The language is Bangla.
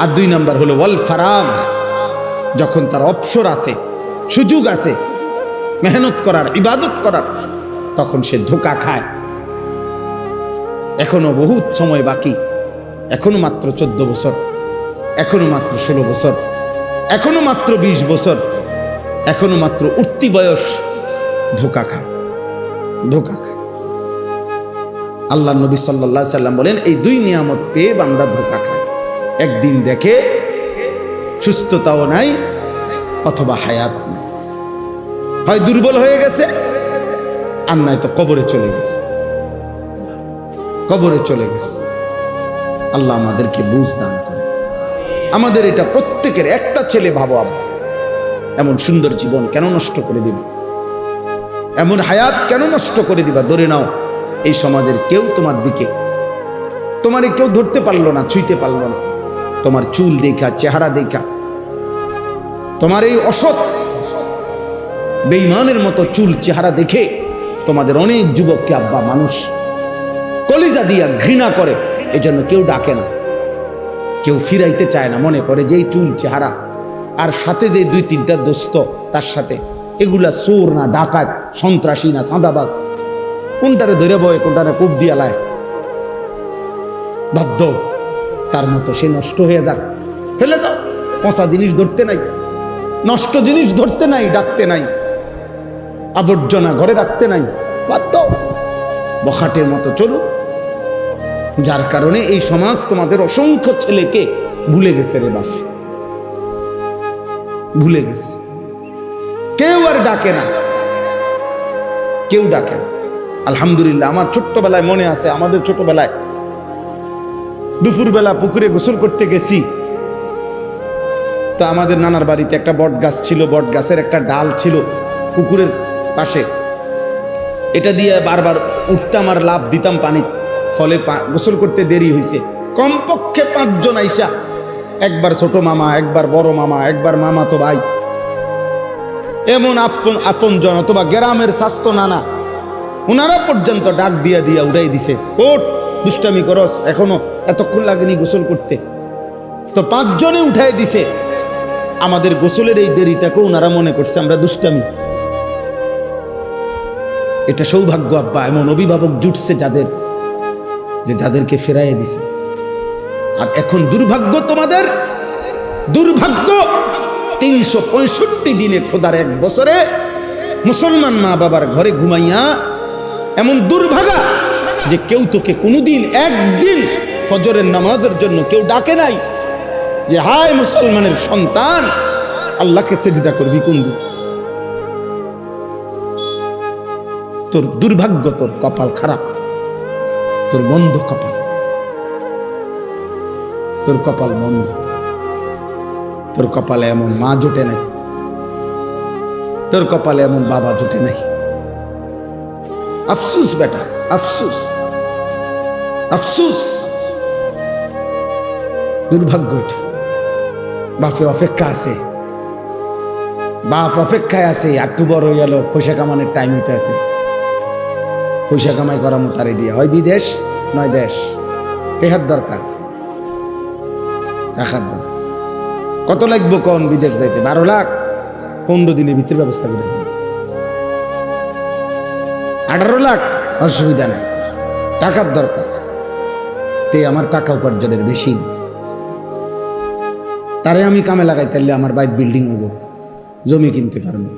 আর 2 নাম্বার হলো ওয়াল ফারাগ, যখন তার অবসর আছে, সুযোগ আছে মেহনত করার, ইবাদত করার, তখন সে ধোঁকা খায়। এখনো বহুত সময় বাকি, এখনো মাত্র 14 বছর, এখনো মাত্র 16 বছর, এখনো মাত্র 20 বছর, এখনো মাত্র উঠতি বয়স, ধোঁকা খায়, ধোঁকা খায়। আল্লাহ নবী সাল্লাল্লাহু আলাইহি সাল্লাম বলেন, এই 2 নিয়ামত পেয়ে বান্দা ধোঁকা খায়। একদিন দেখে সুস্থতাও নাই অথবা হায়াত নাই, হয় দুর্বল হয়ে গেছে আর নয় তো কবরে চলে গেছে, কবরে চলে গেছে। আল্লাহ আমাদেরকে বুঝ দান করে। আমাদের এটা প্রত্যেকের, একটা ছেলে ভাবো আবার, এমন সুন্দর জীবন কেন নষ্ট করে দিবা, এমন হায়াত কেন নষ্ট করে দিবা? ধরে নাও এই সমাজের কেউ তোমার দিকে, তোমারে কেউ ধরতে পারলো না, ছুঁইতে পারলো না, তোমার চুল দেখা, চেহারা দেখা, তোমার এই অসৎ বেঈমানের মতো চুল চেহারা দেখে তোমাদের অনেক যুবককে আব্বা মানুষ কলিজা দিয়া ঘৃণা করে, এজন্য কেউ ডাকে না, কেউ ফিরাইতে চায় না, মনে করে যে এই চুল চেহারা আর সাথে যে 2-3টা দোস্ত তার সাথে, এগুলা চোর না, ডাকাত, সন্ত্রাসী না, চাঁদাবাজ, কোনটারে ধরে বয়, কোনটারে কূপ দিয়া লায়, বাধ্য তার মতো সে নষ্ট হয়ে যাক, ফেলে দাও। পচা জিনিস ধরতে নাই, নষ্ট জিনিস ধরতে নাই, ডাকতে নাই, আবর্জনা ঘরে রাখতে নাই, বাধ্য বখাটের মতো চলুক। যার কারণে এই সমাজ তোমাদের অসংখ্য ছেলেকে ভুলে গেছে রে বাপ, ভুলে গেছে। কেউ আর ডাকে না, কেউ ডাকে না। আলহামদুলিল্লাহ, আমার ছোট্টবেলায় মনে আছে, আমাদের ছোটবেলায় দুপুরবেলা পুকুরে গোসল করতে গেছি, তো আমাদের নানার বাড়িতে একটা বট গাছ ছিল, বট গাছের একটা ডাল ছিল পুকুরের পাশে, এটা দিয়ে বারবার উঠতাম আর লাফ দিতাম পানি, ফলে গোসল করতে দেরি হয়েছে। কমপক্ষে 5 জন আইসা, একবার ছোট মামা, একবার বড় মামা, একবার মামা তো ভাই, এমন আপন জন অথবা গ্রামের স্বাস্থ্য নানা, ওনারা পর্যন্ত ডাক দিয়া দিয়া উঠাই দিছে, ওঠ দুষ্টামি করস, এখনো এতক্ষণ লাগেনি গোসল করতে। তো 5 জনে উঠাই দিছে। আমাদের গোসলের এই দেরিটাকে ওনারা মনে করছে আমরা দুষ্টামি। এটা সৌভাগ্য আব্বা, এমন অভিভাবক জুটছে যাদের, যে যাদেরকে ফেরাইয়ে দিছে। আর এখন দুর্ভাগ্য তোমাদের, দুর্ভাগ্য 365 দিনে, খোদার 1 বছরে মুসলমান মা বাবার ঘরে ঘুমাইয়া এমন দুর্ভাগা যে কেউ তোকে কোনোদিন একদিন ফজরের নামাজের জন্য কেউ ডাকে নাই যে হায় মুসলমানের সন্তান আল্লাহকে সেজদা করবি কোন দিন। তোর দুর্ভাগ্য, তোর কপাল খারাপ, তোর বন্ধ কপাল, তোর কপাল বন্ধ, তোর কপালে এমন মা জুটে নাই, তোর কপালে এমন বাবা জুটে নাই। আফসুস বেটা, আফসুস, আফসুস, দুর্ভাগ্য এটা। বাপে অপেক্ষা আছে, বাপ অপেক্ষায় আছে, একটু বড় হয়ে গেল, পয়সা কামানোর টাইম হইতে আছে, পয়সা কামাই করা মোতারে দিয়ে হয় বিদেশ নয় দেশ। টেহার দরকার, টাকার দরকার। কত লাগবো কোন বিদেশ যাইতে? 12 লাখ, 15 দিনের ভিতরে ব্যবস্থা করে দেব। 18 লাখ, অসুবিধা নাই, টাকার দরকার। তে আমার টাকা উপার্জনের বেশি, তারে আমি কামে লাগাই, তাহলে আমার বাইক বিল্ডিং হইব, জমি কিনতে পারবো।